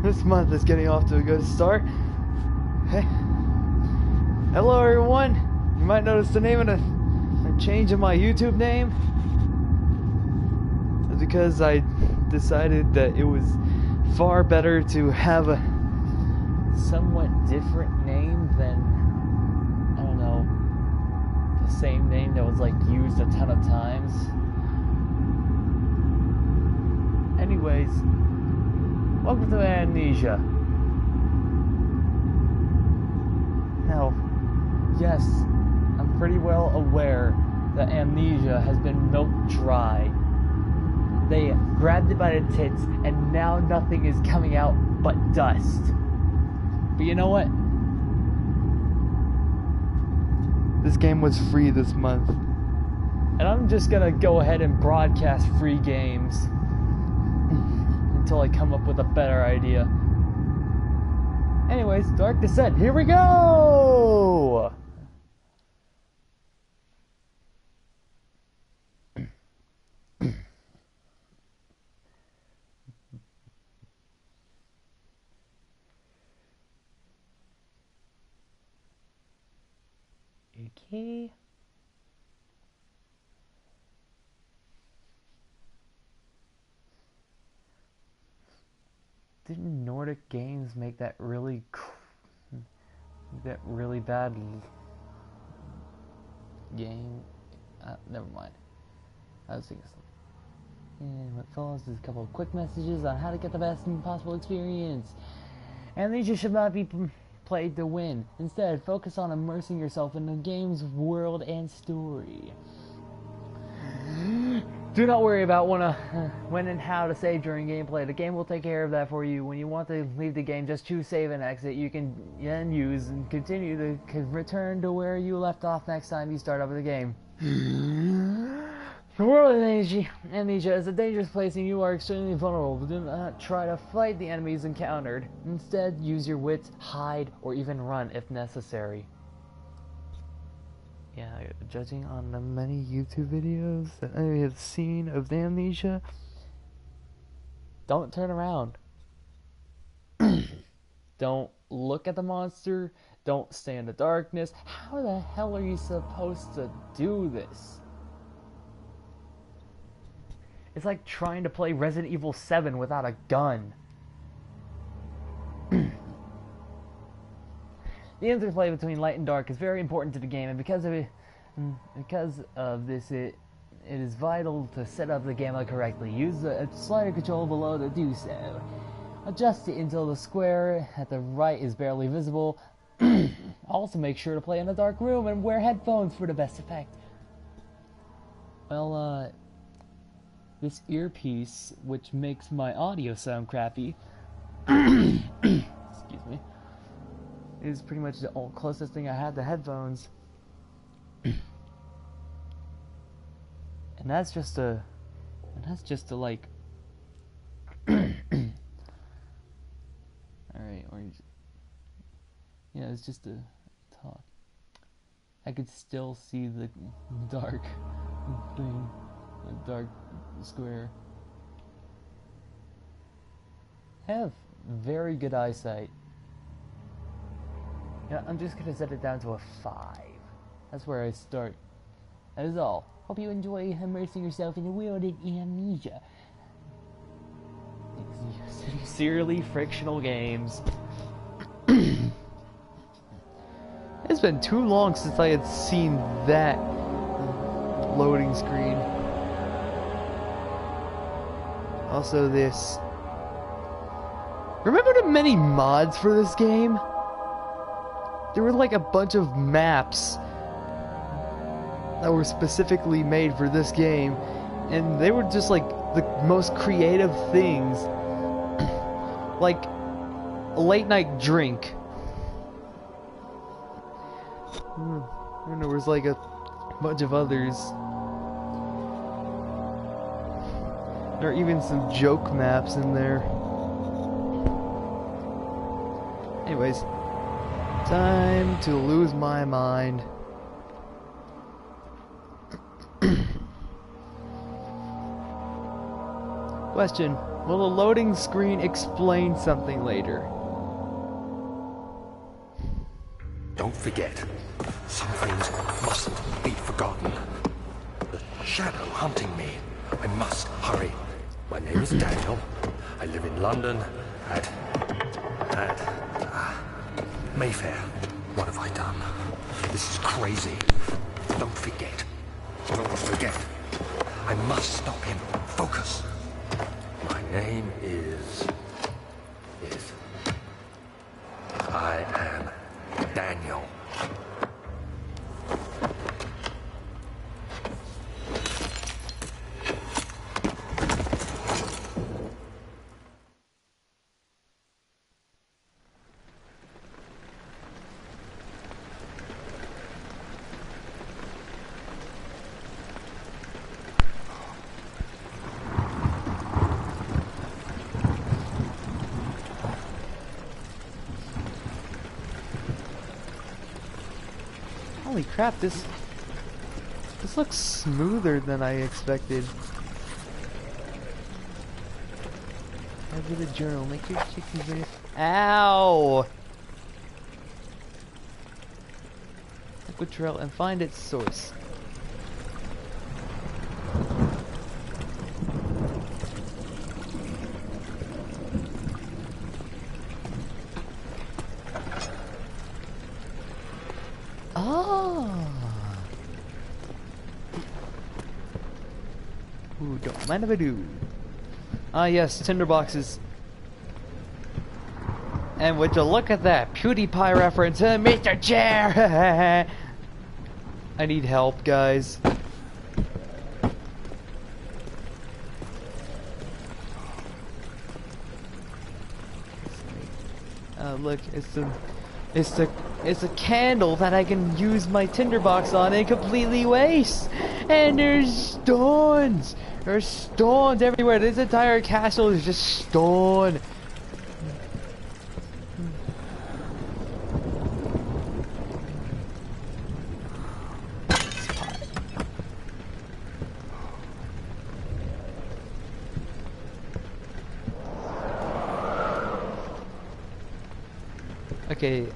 This month is getting off to a good start. Hey. Hello everyone. You might notice the name of a change in my YouTube name. It's because I decided that it was far better to have a somewhat different name than, I don't know, the same name that was like used a ton of times. Anyways, welcome to Amnesia. Now, yes, I'm pretty well aware that Amnesia has been milked dry. They grabbed it by the tits, and now nothing is coming out but dust. But you know what? This game was free this month. And I'm just gonna go ahead and broadcast free games until I come up with a better idea. Anyways, Dark Descent, here we go! Okay. Didn't Nordic Games make that really bad game? Never mind. I was thinking something. And what follows is a couple of quick messages on how to get the best possible experience. And these should not be played to win. Instead, focus on immersing yourself in the game's world and story. Do not worry about when and how to save during gameplay. The game will take care of that for you. When you want to leave the game, just choose save and exit. You can then use and continue to return to where you left off next time you start up the game. The world of Amnesia is a dangerous place and you are extremely vulnerable. Do not try to fight the enemies encountered. Instead, use your wits, hide, or even run if necessary. Yeah, judging on the many YouTube videos that I have seen of Amnesia, don't turn around. Don't look at the monster. Don't stay in the darkness. How the hell are you supposed to do this? It's like trying to play Resident Evil 7 without a gun. The interplay between light and dark is very important to the game, and because of this, it is vital to set up the gamma correctly. Use the slider control below to do so. Adjust it until the square at the right is barely visible. Also, make sure to play in a dark room and wear headphones for the best effect. Well, this earpiece, which makes my audio sound crappy, excuse me, is pretty much the closest thing I had to headphones. And that's just a like alright, orange. Yeah, it's just a talk. I could still see the dark thing, the dark square. I have very good eyesight. Yeah, I'm just gonna set it down to a 5. That's where I start. That is all. Hope you enjoy immersing yourself in the world of Amnesia. Sincerely, Frictional Games. It's been too long since I had seen that loading screen. Also this. Remember the many mods for this game? There were like a bunch of maps that were specifically made for this game, and they were just like the most creative things. Like a late night drink. And there was like a bunch of others. There are even some joke maps in there. Anyways, time to lose my mind. Question: Will the loading screen explain something later? Don't forget, some things mustn't be forgotten. The shadow hunting me. I must hurry. My name is Daniel. I live in London at Mayfair. What have I done? This is crazy. Don't forget. Don't forget. I must stop him. Focus. My name is... I am Daniel. Holy crap, this looks smoother than I expected. Over the journal, make your chicken very... Ow! Liquid trail and find its source. Ooh, don't mind if I do. Ah yes, tinderboxes. And would you look at that PewDiePie reference, Mr. Chair! I need help, guys. Look, it's a candle that I can use my tinderbox on and completely waste. And there's stones. There's stones everywhere. This entire castle is just stone. Okay,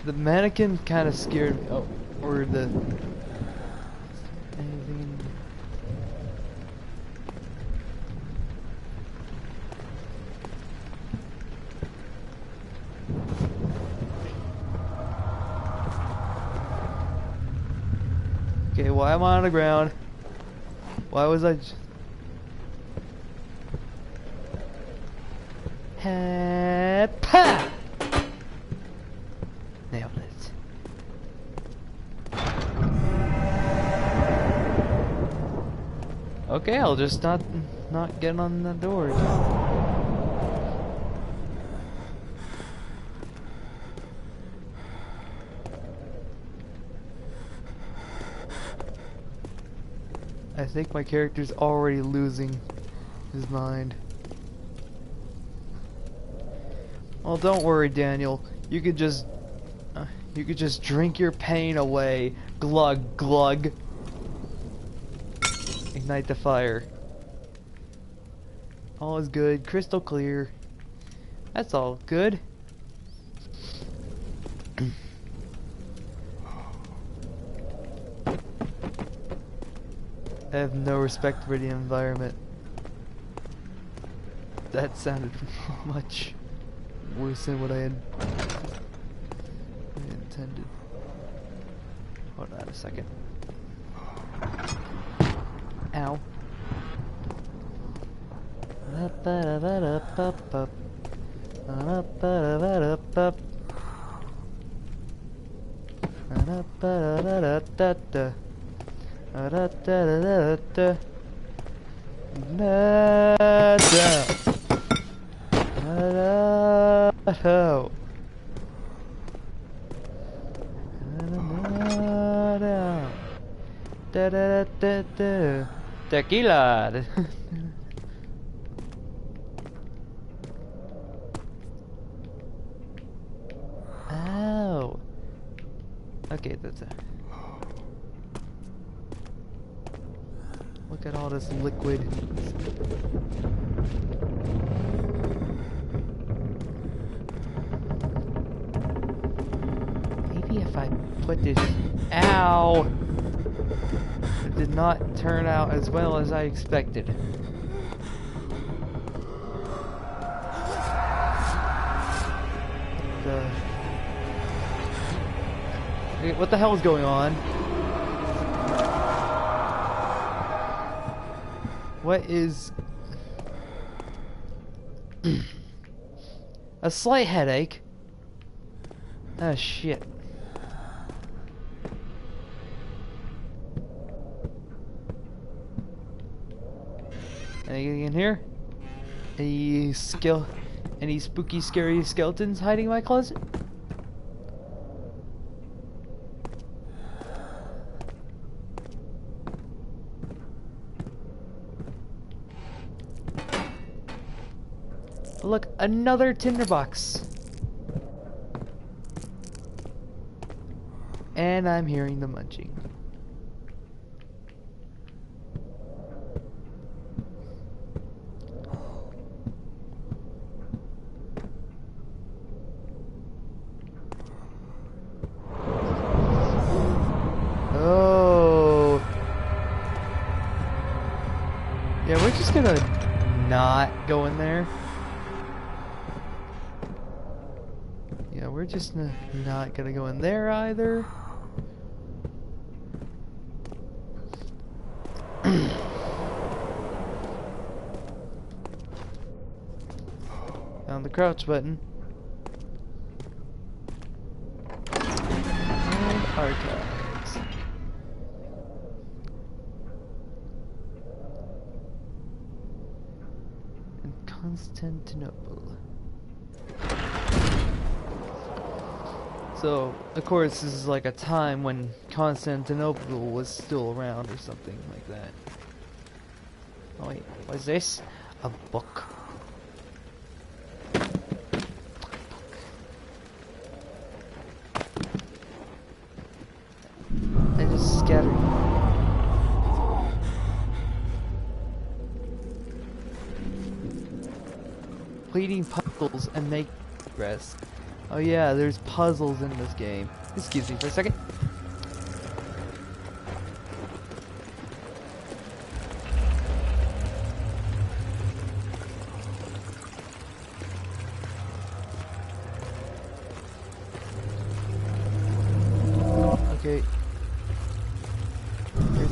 the mannequin kind of scared me. Oh, or the... Anything... Okay, why am I on the ground? Why was I... Ha-pa! Nailed it. Okay, I'll just not get on the door. I think my character's already losing his mind. Well, don't worry, Daniel. You could just drink your pain away. Glug glug. Ignite the fire. All is good, crystal clear. That's all good. I have no respect for the environment. That sounded much worse than what I had intended. Hold on a second. Ow. Tequila. Ow. Okay, that's it. What Look at all this liquid. Maybe if I put this... Ow! It did not turn out as well as I expected. What the hell is going on? What is... A slight headache. Ah, shit. Anything in here? Any spooky, scary skeletons hiding in my closet? Look, another tinderbox. And I'm hearing the munching. Oh. Yeah, we're just gonna not go in there. Yeah, we're just not gonna go in there either. Down the crouch button. And archives. And Constantinople. So, of course, this is like a time when Constantinople was still around or something like that. Oh wait, what is this? A book. I just scattered. Completing puzzles and make progress. Oh yeah, there's puzzles in this game. Excuse me for a second. Okay. There's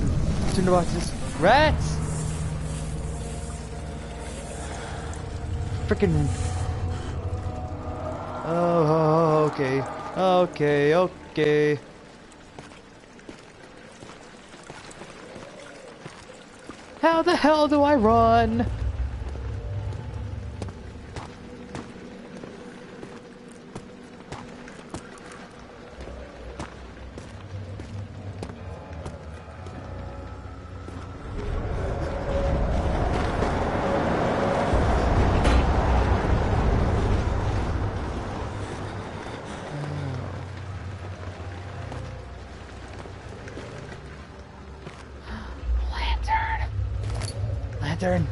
tinderboxes. Rats! Frickin'. Oh, okay. Okay, okay. How the hell do I run? Lantern.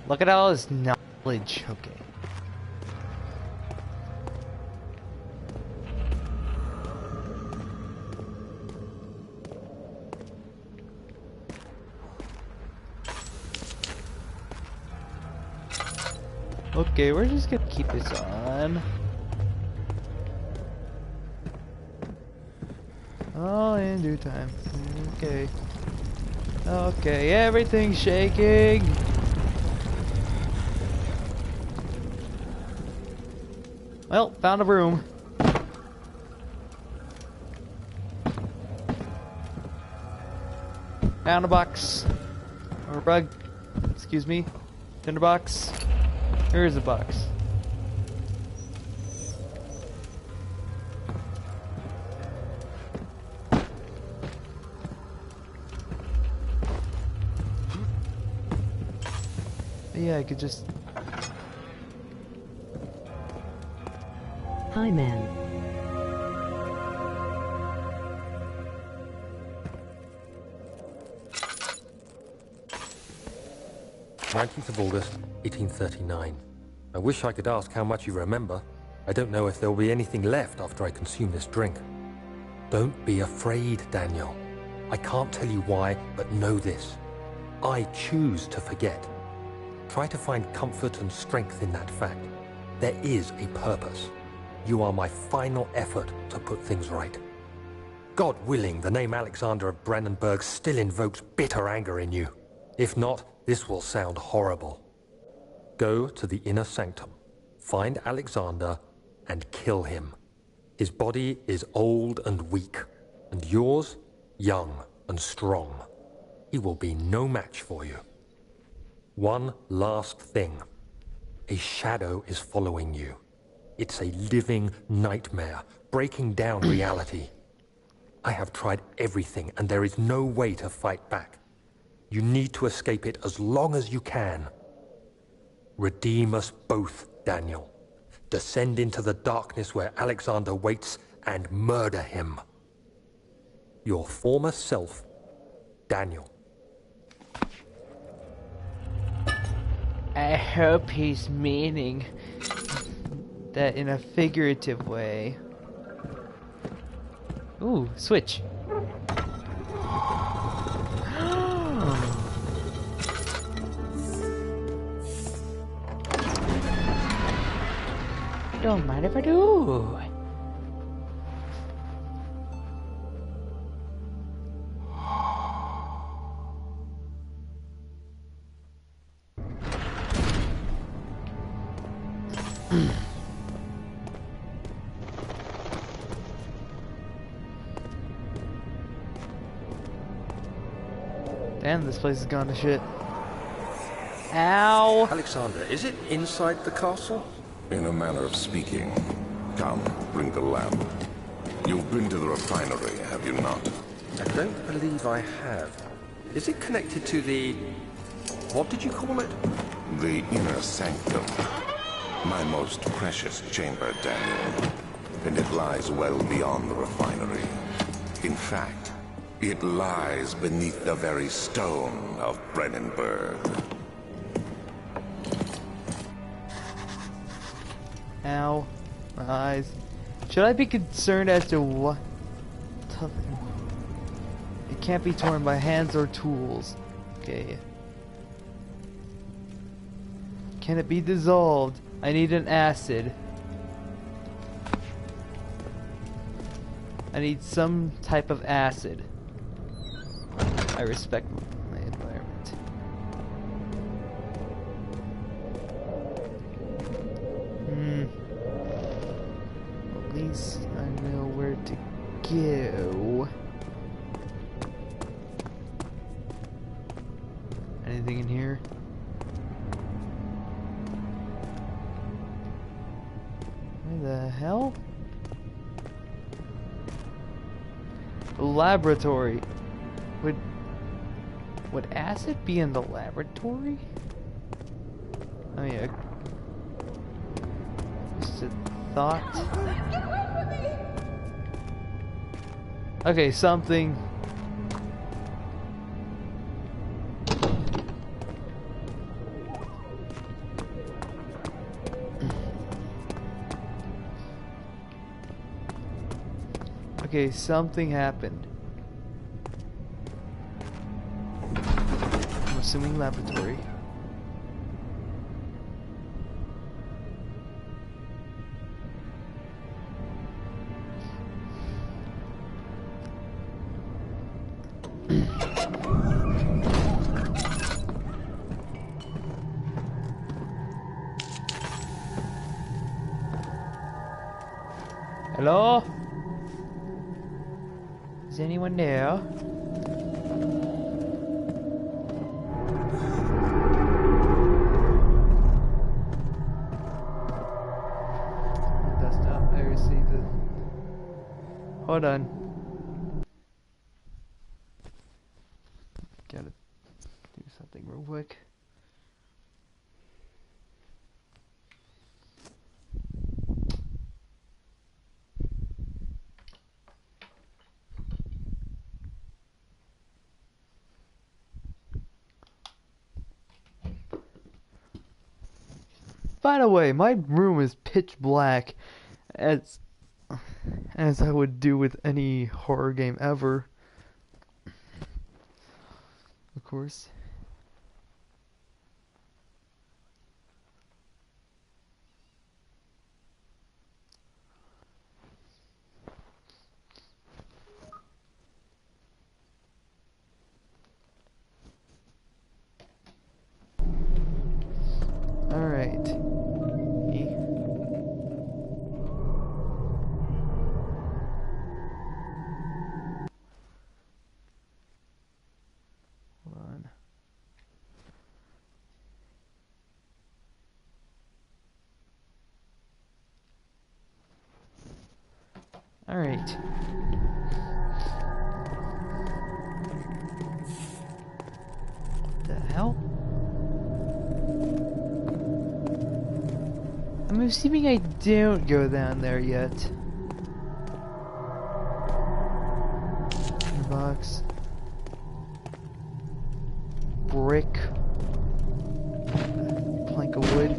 Look at all this knowledge. Okay. Okay, we're just gonna keep this on. All in due time. Okay. Okay, everything's shaking. Well, found a room. Found a box. Or a rug. Excuse me. Tinderbox. Here is a box. Yeah, I could just... Hi, man. "19th of August, 1839. I wish I could ask how much you remember. I don't know if there will be anything left after I consume this drink. Don't be afraid, Daniel. I can't tell you why, but know this. I choose to forget. Try to find comfort and strength in that fact. There is a purpose. You are my final effort to put things right. God willing, the name Alexander of Brandenburg still invokes bitter anger in you. If not, this will sound horrible. Go to the inner sanctum, find Alexander, and kill him. His body is old and weak, and yours, young and strong. He will be no match for you. One last thing. A shadow is following you. It's a living nightmare, breaking down reality. I have tried everything, and there is no way to fight back. You need to escape it as long as you can. Redeem us both, Daniel. Descend into the darkness where Alexander waits and murder him. Your former self, Daniel. I hope he's meaning that in a figurative way. Ooh, switch. Don't mind if I do. Damn, this place has gone to shit. Ow! Alexander, is it inside the castle? In a manner of speaking. Come, bring the lamp. You've been to the refinery, have you not? I don't believe I have. Is it connected to the... what did you call it? The inner sanctum. My most precious chamber, Daniel. And it lies well beyond the refinery. In fact, it lies beneath the very stone of Brandenburg. Ow. My eyes. Should I be concerned as to what? It can't be torn by hands or tools. Okay. Can it be dissolved? I need an acid. I need some type of acid. I respect my environment. At least I know where to go. Anything in here? Where the hell? The laboratory. Would acid be in the laboratory? Oh yeah. Just a thought. Get away from me! Okay, something. Okay, something happened. I'm assuming laboratory. Hello? Is anyone there? Desktop, I received it. Hold on. Gotta do something real quick. By the way, my room is pitch black, as I would do with any horror game ever. Of course. Alright. Hold on. Alright. What the hell? I'm assuming I don't go down there yet. In the box. Brick. Plank of wood.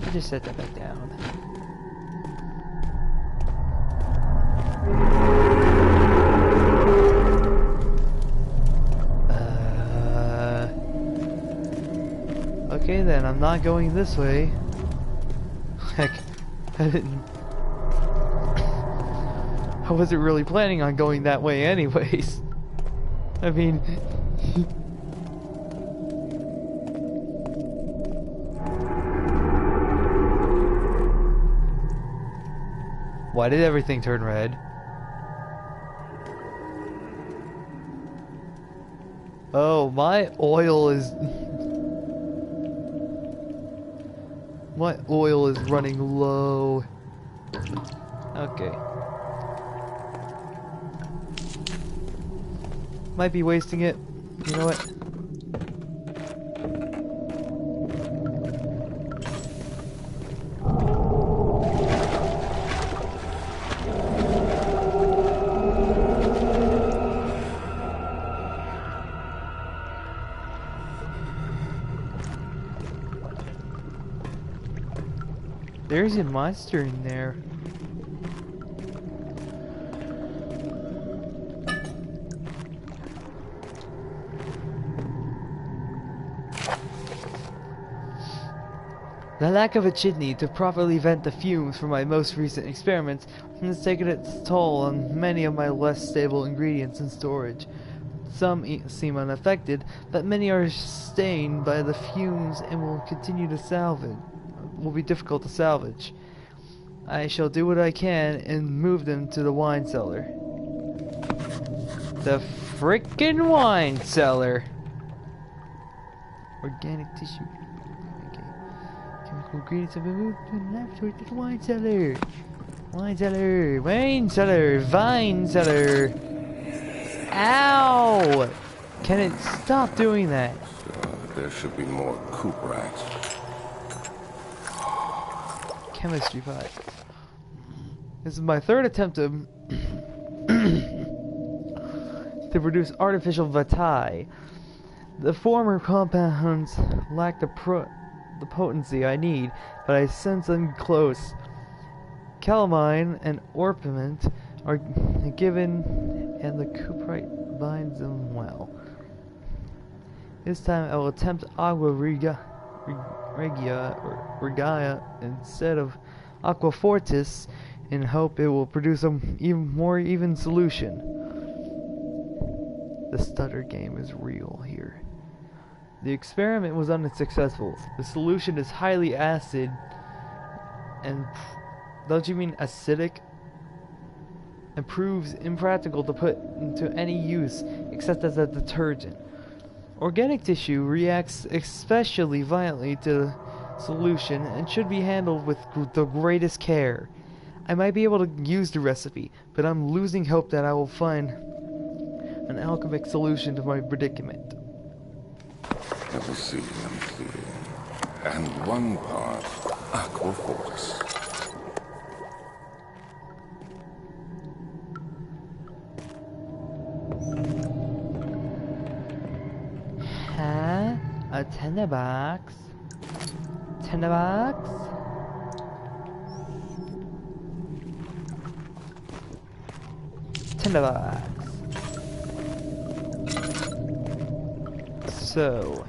I just set that back down. Okay then, I'm not going this way. Heck, I wasn't really planning on going that way anyways. I mean... Why did everything turn red? Oh, my oil is... My oil is running low. Okay. Might be wasting it. You know what? There's a monster in there. The lack of a chimney to properly vent the fumes from my most recent experiments has taken its toll on many of my less stable ingredients in storage. Some seem unaffected, but many are stained by the fumes and will be difficult to salvage. I shall do what I can and move them to the wine cellar. The frickin' wine cellar! Organic tissue. Okay. Chemical ingredients have been moved to the laboratory to the wine cellar. Wine cellar. Wine cellar. Vine cellar. Ow! Can it stop doing that? There should be more coop rats. Chemistry 5. This is my third attempt to produce artificial vitae. The former compounds lack the potency I need, but I sense them close. Calamine and orpiment are given, and the cuprite binds them well. This time I will attempt agua regia or regia instead of aqua fortis, and hope it will produce a more even solution. The stutter game is real here. The experiment was unsuccessful. The solution is highly acid and don't you mean acidic? And proves impractical to put into any use except as a detergent. Organic tissue reacts especially violently to the solution and should be handled with the greatest care. I might be able to use the recipe, but I'm losing hope that I will find an alchemic solution to my predicament. Let me see. And 1 part aqua fortis. Huh? A $10. $10. $10. So,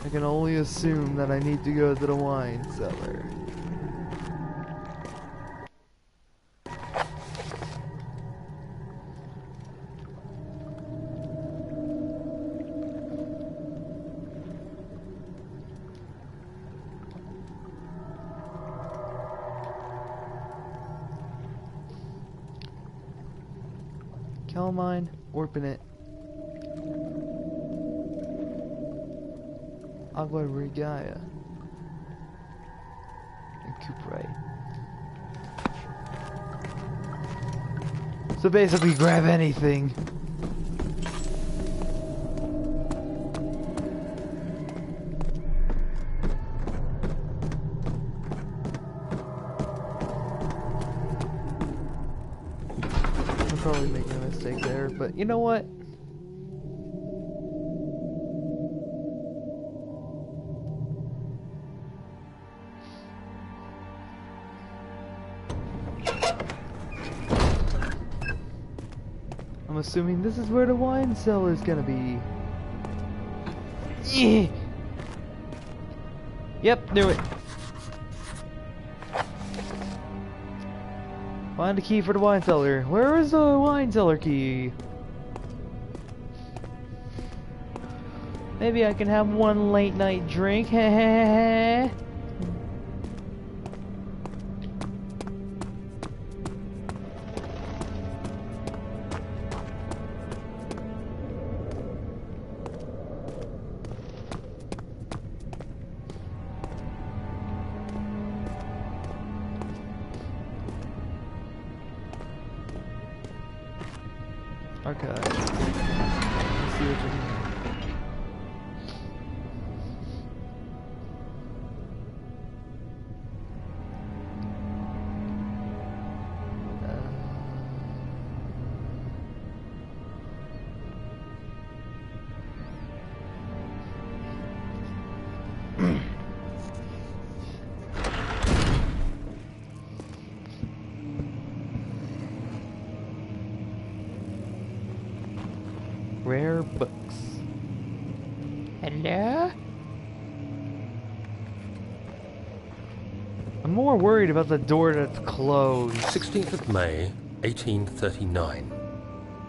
I can only assume that I need to go to the wine cellar. Calamine, Orpinate, Agua Regaya, and Cupray. So basically grab anything. I'm probably making a mistake there, but you know what? I'm assuming this is where the wine cellar is gonna be. Yeah. Yep, knew it. Find the key for the wine cellar. Where is the wine cellar key? Maybe I can have one late night drink. Heh. Okay. Let's see what's in here. Rare books. Hello? I'm more worried about the door that's closed. 16th of May, 1839.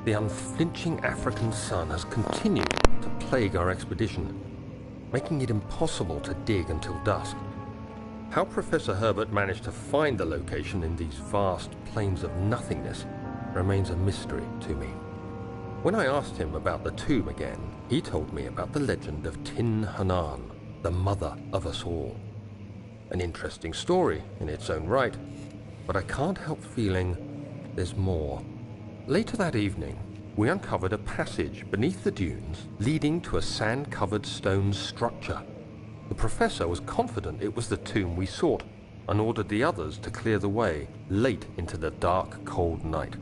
The unflinching African sun has continued to plague our expedition, making it impossible to dig until dusk. How Professor Herbert managed to find the location in these vast plains of nothingness remains a mystery to me. When I asked him about the tomb again, he told me about the legend of Tin Hanan, the mother of us all. An interesting story in its own right, but I can't help feeling there's more. Later that evening, we uncovered a passage beneath the dunes leading to a sand-covered stone structure. The professor was confident it was the tomb we sought and ordered the others to clear the way late into the dark, cold night.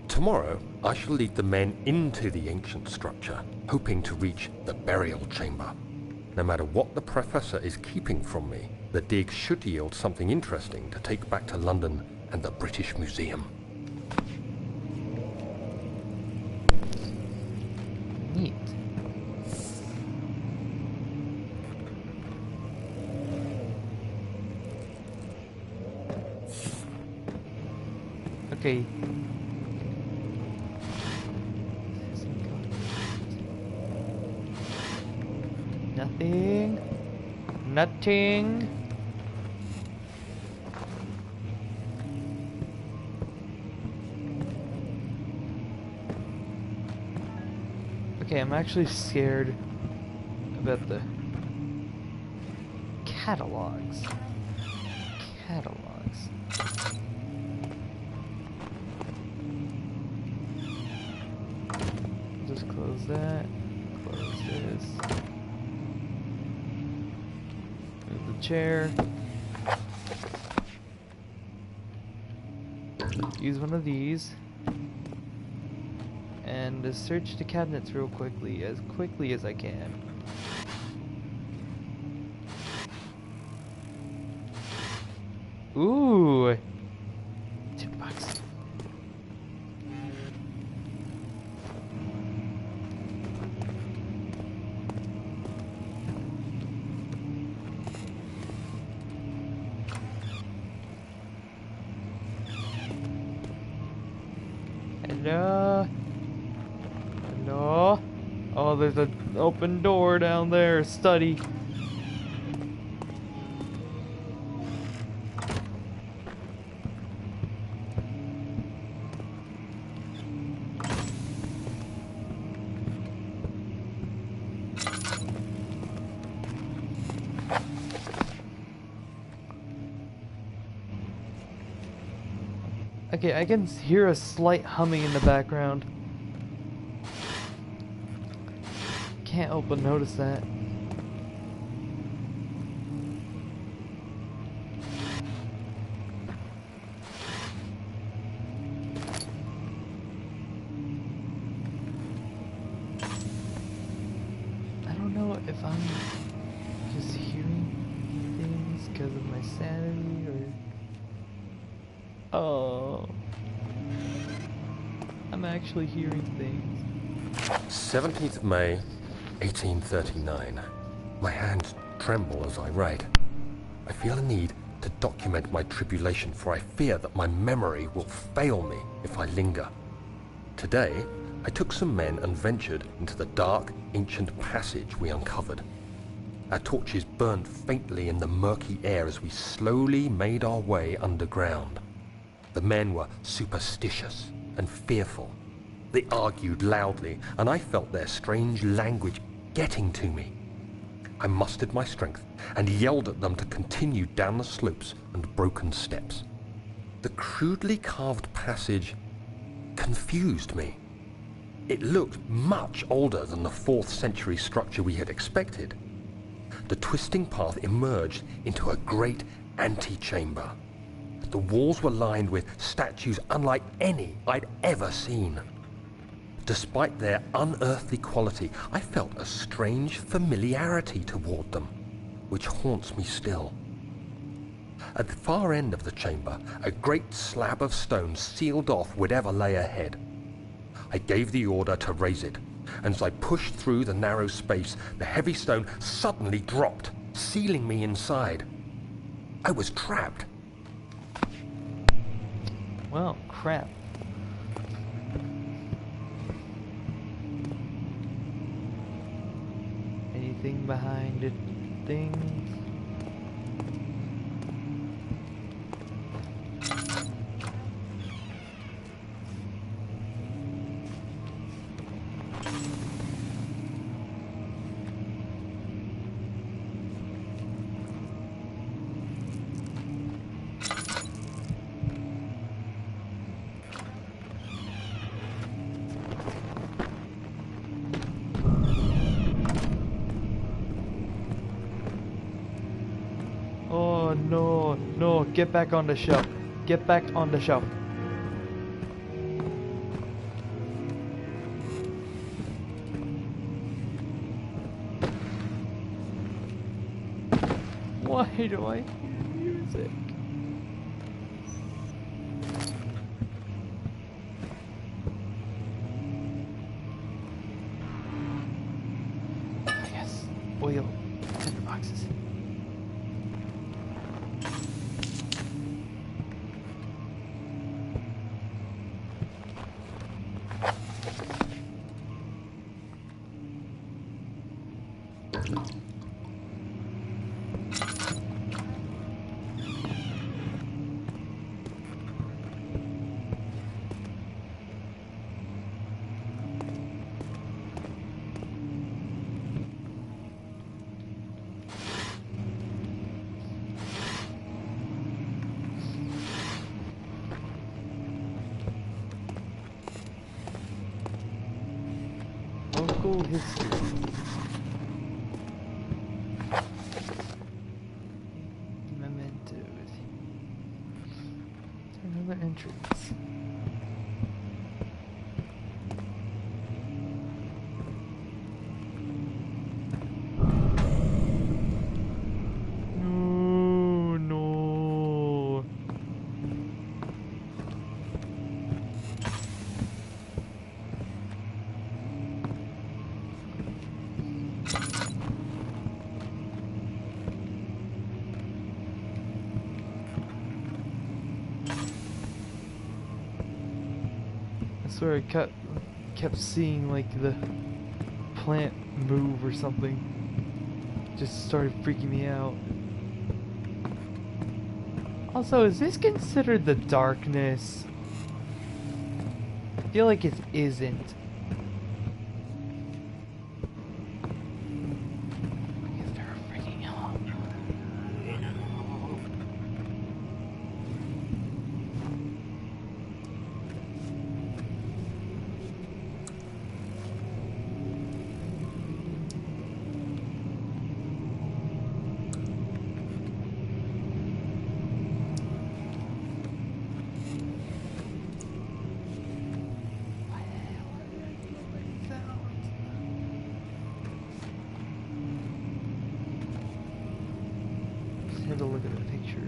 Tomorrow, I shall lead the men into the ancient structure, hoping to reach the burial chamber. No matter what the professor is keeping from me, the dig should yield something interesting to take back to London and the British Museum. Neat. Okay. Nothing. Nothing. Okay, I'm actually scared about the catalogs. Catalogs. Just close that. Close this. Move the chair. Use one of these. And search the cabinets real quickly as I can. Ooh. $2. Hello? Hello? Oh, there's an open door down there. Study. Okay, I can hear a slight humming in the background. Can't help but notice that. I don't know if I'm just hearing things because of my sanity or... Oh, I'm actually hearing things. 17th of May, 1839. My hands tremble as I write. I feel a need to document my tribulation, for I fear that my memory will fail me if I linger. Today, I took some men and ventured into the dark, ancient passage we uncovered. Our torches burned faintly in the murky air as we slowly made our way underground. The men were superstitious and fearful. They argued loudly, and I felt their strange language getting to me. I mustered my strength and yelled at them to continue down the slopes and broken steps. The crudely carved passage confused me. It looked much older than the 4th century structure we had expected. The twisting path emerged into a great antechamber. The walls were lined with statues unlike any I'd ever seen. Despite their unearthly quality, I felt a strange familiarity toward them, which haunts me still. At the far end of the chamber, a great slab of stone sealed off whatever lay ahead. I gave the order to raise it, and as I pushed through the narrow space, the heavy stone suddenly dropped, sealing me inside. I was trapped. Well, crap. Anything behind it? Things? Oh no, no, get back on the shelf. Get back on the shelf. Why do I hear music? Yes, oil, tinder boxes. Local history. Mementos. Another entrance. No, no. I swear I kept seeing like the plant move or something. Just started freaking me out. Also, is this considered the darkness? I feel like it isn't. Because they're freaking out. Had to look at the picture.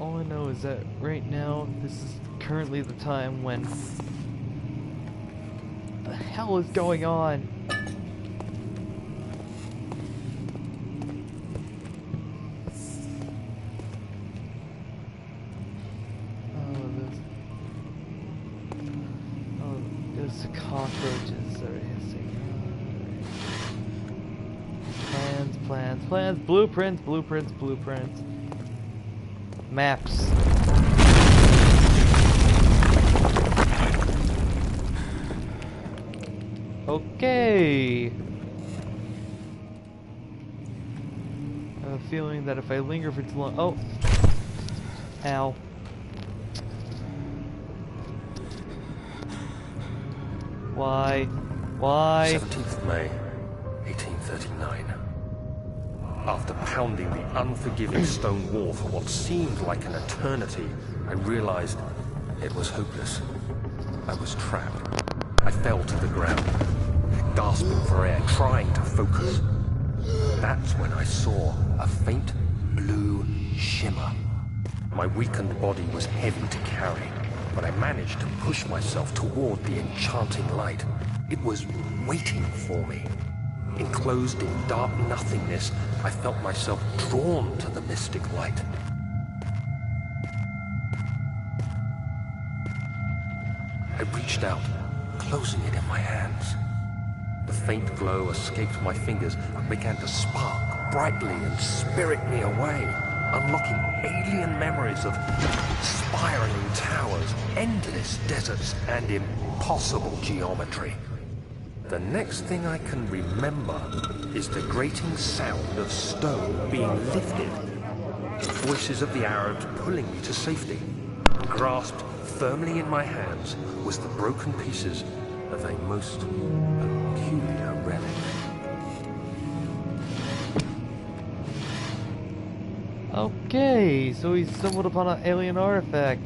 All I know is that right now, this is currently the time when the hell is going on? There's cockroaches that are hissing. Plans, blueprints. Maps. Okay. I have a feeling that if I linger for too long... Oh! Ow. Why? 17th May, 1839. After pounding the unforgiving stone wall for what seemed like an eternity, I realized it was hopeless. I was trapped. I fell to the ground, gasping for air, trying to focus. That's when I saw a faint blue shimmer. My weakened body was heavy to carry, but I managed to push myself toward the enchanting light. It was waiting for me. Enclosed in dark nothingness, I felt myself drawn to the mystic light. I reached out, closing it in my hands. The faint glow escaped my fingers and began to spark brightly and spirit me away, unlocking alien memories of spiraling towers, endless deserts, and impossible geometry. The next thing I can remember is the grating sound of stone being lifted, the voices of the Arabs pulling me to safety. Grasped firmly in my hands was the broken pieces of a most peculiar relic. Okay, so he stumbled upon an alien artifact,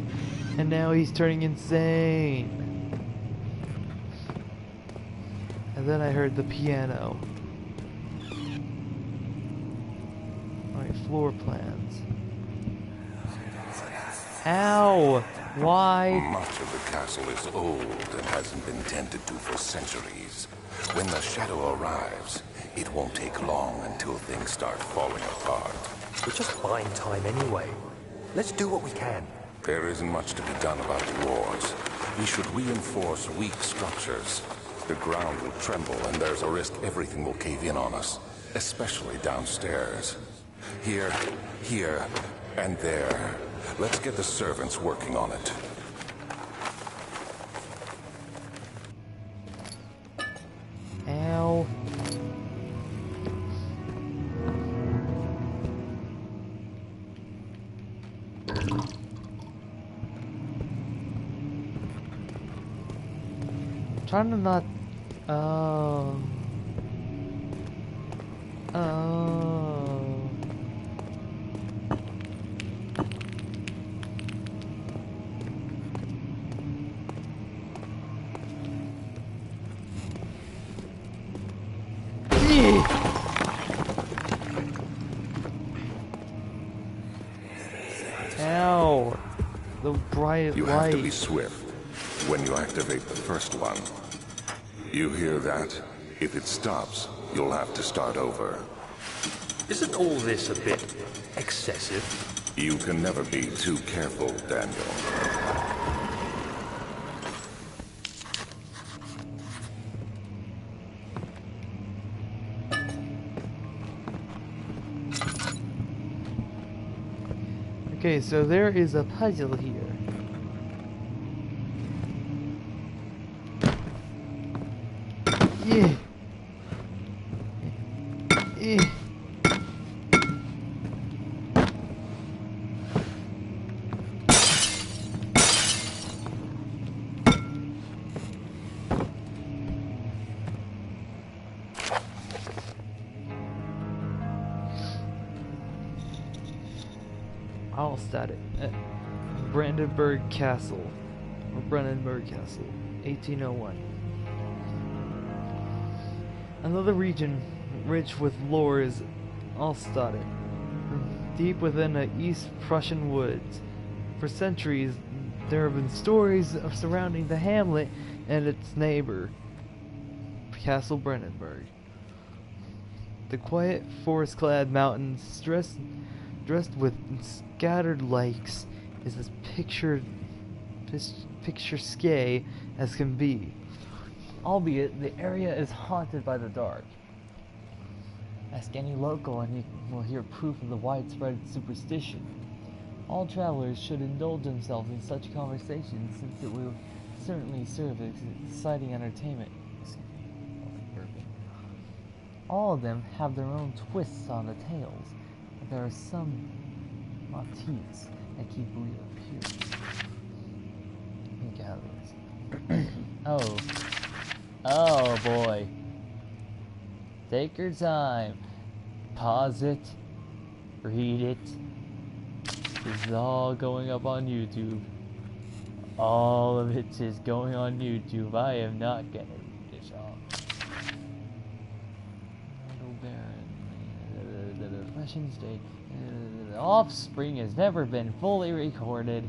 and now he's turning insane. And then I heard the piano. Alright, floor plans. Ow! Why? Much of the castle is old and hasn't been tended to for centuries. When the shadow arrives, it won't take long until things start falling apart. We're just buying time anyway. Let's do what we can. There isn't much to be done about the walls. We should reinforce weak structures. The ground will tremble, and there's a risk everything will cave in on us, especially downstairs. Here, and there. Let's get the servants working on it. Ow. Trying to not... Oh. Ow. The bright You have to be light. swift when you activate the first one. You hear that? If it stops, you'll have to start over. Isn't all this a bit excessive? You can never be too careful, Daniel. Okay, so there is a puzzle here. Yeah. Yeah. I'll stat it. Brandenburg Castle. Or Brandenburg Castle. 1801. Another region rich with lore is Allstadt, deep within the East Prussian woods. For centuries, there have been stories of surrounding the hamlet and its neighbor, Castle Brandenburg. The quiet, forest-clad mountains, dressed with scattered lakes, is as picturesque as can be. Albeit, the area is haunted by the dark. Ask any local and you will hear proof of the widespread superstition. All travelers should indulge themselves in such conversations since it will certainly serve as exciting entertainment. All of them have their own twists on the tales, but there are some motifs that keep reappearing. Oh. Oh boy. Take your time. Pause it. Read it. This is all going up on YouTube. All of it is going on YouTube. I am not gonna read this all. The Russian state. The offspring has never been fully recorded.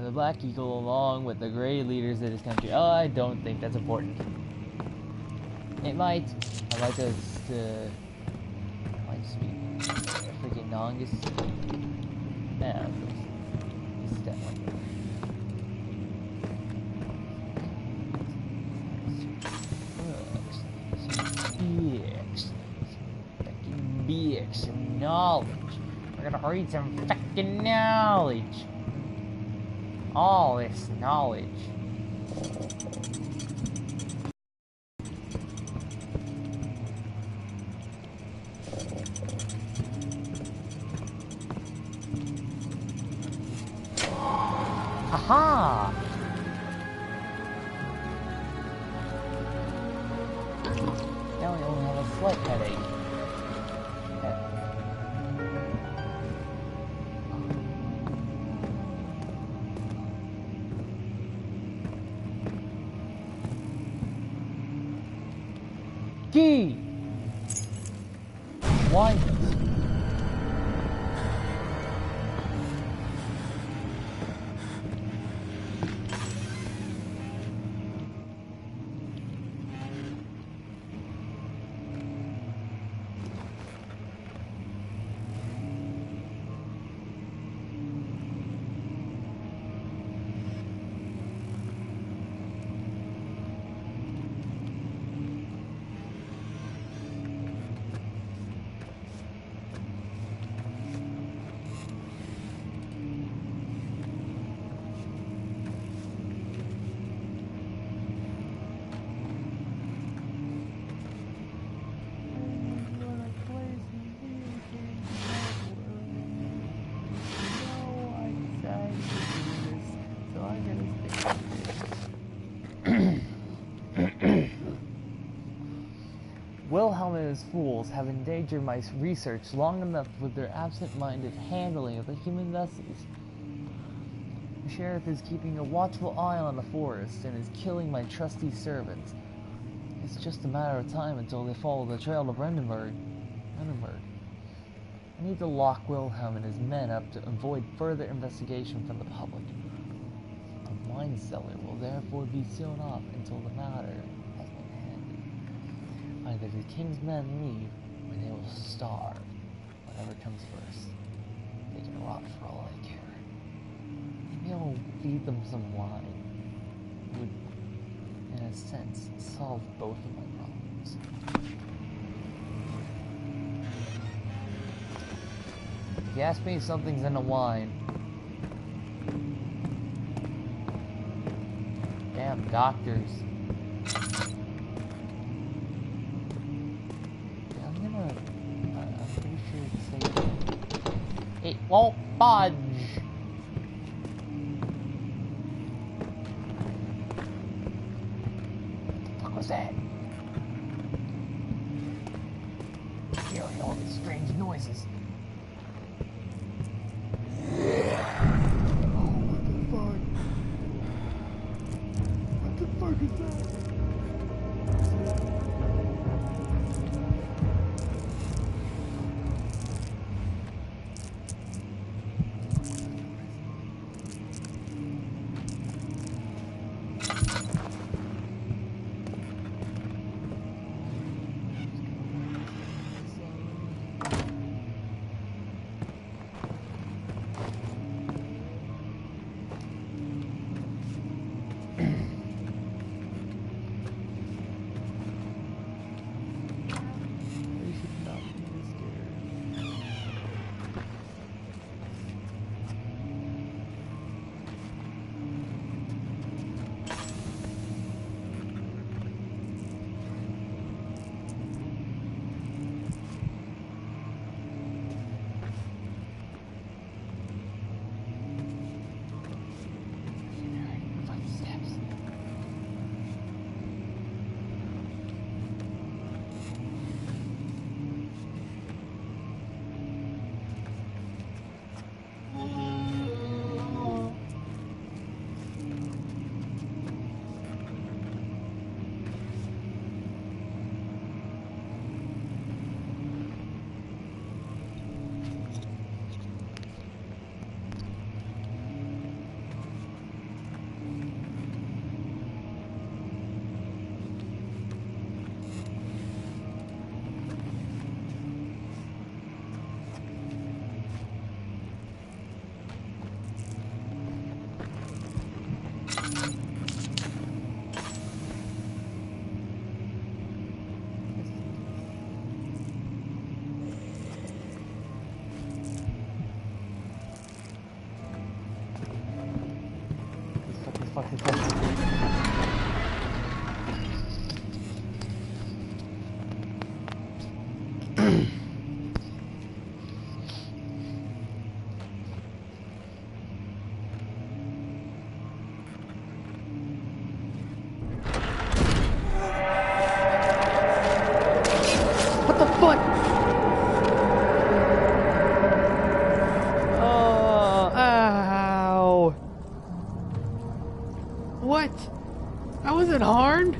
The Black Eagle along with the great leaders of this country. Oh, I don't think that's important. It might. I like to speak freaking Nongus. Yeah, this is definitely some knowledge. We're gonna read some fucking knowledge. All this knowledge. Aha! Now we only have a slight headache. Key! Why? Wilhelm and his fools have endangered my research long enough with their absent-minded handling of the human vessels. The sheriff is keeping a watchful eye on the forest and is killing my trusty servants. It's just a matter of time until they follow the trail to Brandenburg. I need to lock Wilhelm and his men up to avoid further investigation from the public. wine cellar will therefore be sealed off until the matter has been handed. Either the king's men leave, or they will starve. Whatever comes first. They can rot for all I care. Maybe I'll feed them some wine. It would, in a sense, solve both of my problems. If you ask me, something's in the wine. Damn doctors. Yeah, I'm pretty sure it's safe. It won't budge. What the fuck was that? Hearing all these strange noises. Fucking what the fuck? Oh, ow. What? I wasn't harmed?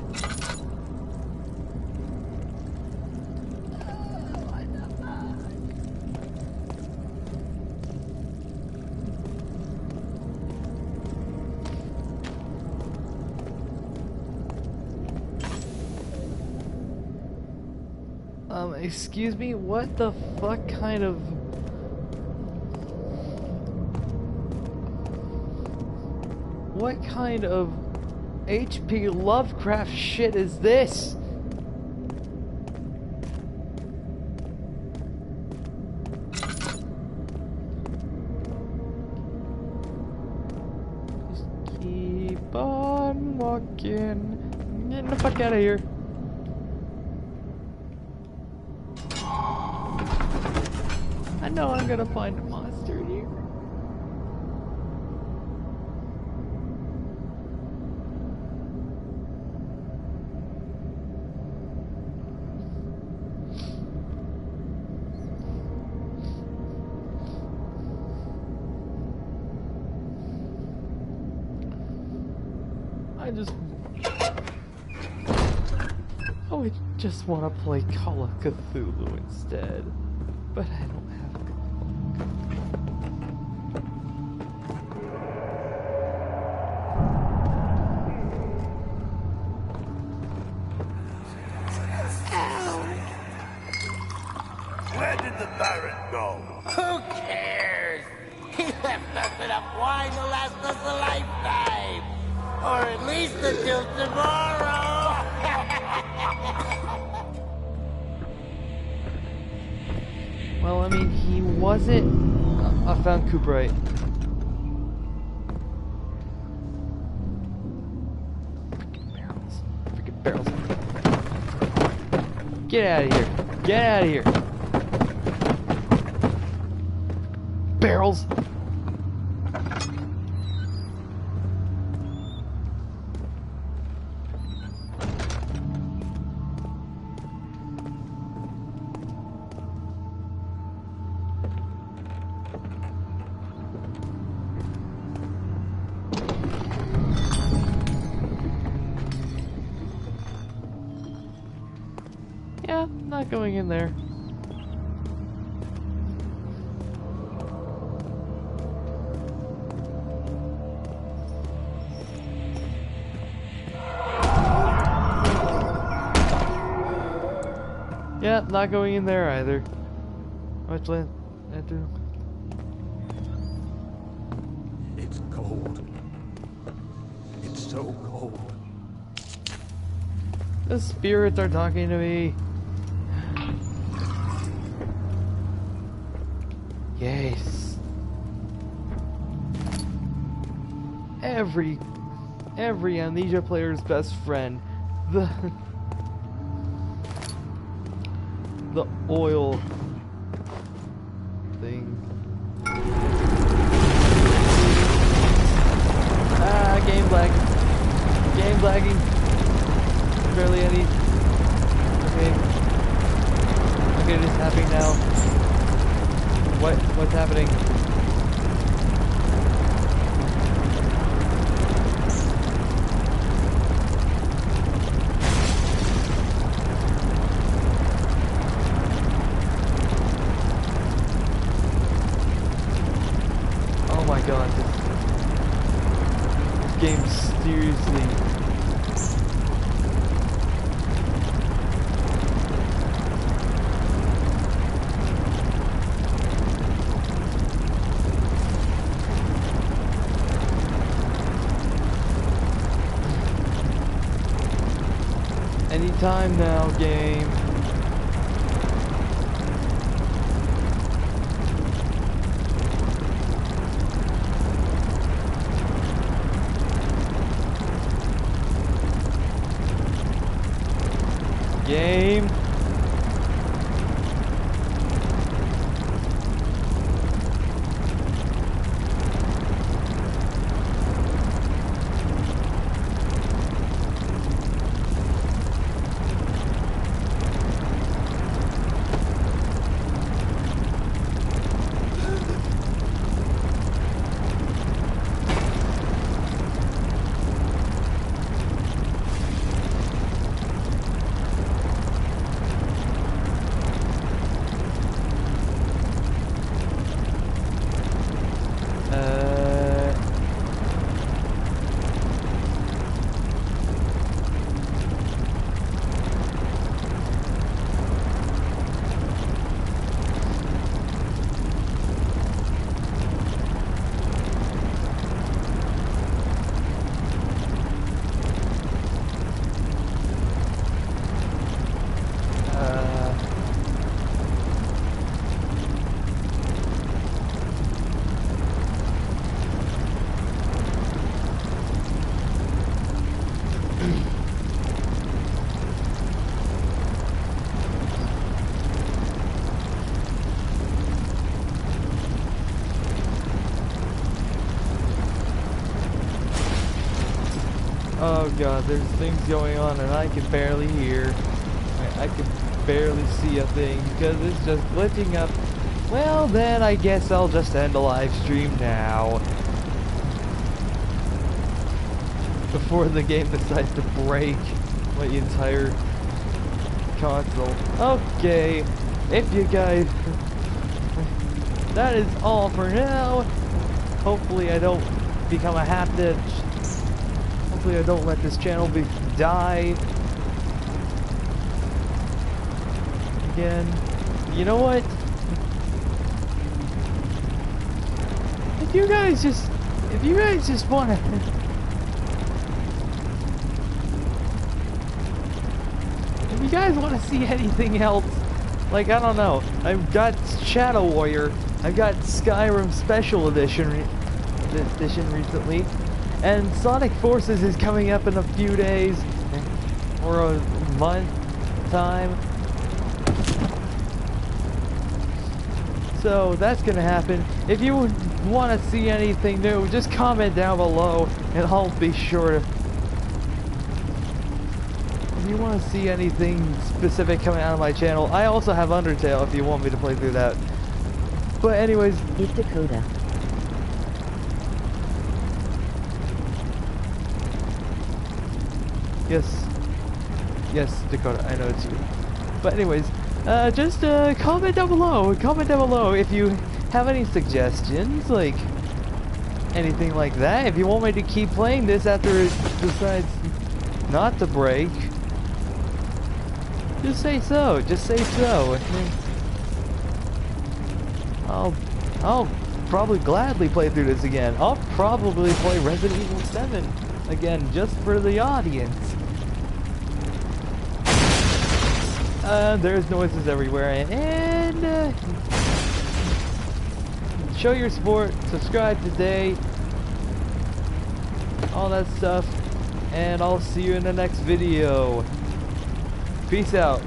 Excuse me, what the fuck kind of... What kind of H.P. Lovecraft shit is this? Just keep on walking. Get the fuck out of here. I know I'm gonna find a monster here. I just want to play Call of Cthulhu instead, but I don't have it. ago. Who cares? He left us enough wine to last us a lifetime. Or at least until tomorrow. Well, I mean, he wasn't. I found Cooperite. Freaking barrels. Get out of here. Get out of here. Barrels. Yeah, not going in there. Yeah, not going in there either. Which land? It's cold. It's so cold. The spirits are talking to me. Yes. Every Amnesia player's best friend. The oil thing. Ah, game lag. Game lagging. Barely any. Okay. Okay, it is happening now. What's happening? Oh my god, this game seriously. Anytime now, game. Game. Oh god, there's things going on and I can barely hear. I can barely see a thing because it's just glitching up. Well then, I guess I'll just end the live stream now. Before the game decides to break my entire console. Okay, if you guys... that is all for now. Hopefully I don't become a haptic. Hopefully I don't let this channel die. Again. You know what? if you guys just want to, if you guys want to see anything else, like, I don't know, I've got Shadow Warrior, I've got Skyrim Special Edition recently, and Sonic Forces is coming up in a few days, or a month time. So that's gonna happen. If you want to see anything new, just comment down below, and I'll be sure to. If you want to see anything specific coming out of my channel, I also have Undertale if you want me to play through that. But anyways, It's Dakota. yes, Dakota, I know it's you. But anyways, just comment down below. Comment down below if you have any suggestions, like anything like that. If you want me to keep playing this after it decides not to break, just say so. Just say so. I'll probably gladly play through this again. I'll probably play Resident Evil 7 again just for the audience. There's noises everywhere, and show your support, subscribe today, all that stuff, and I'll see you in the next video. Peace out.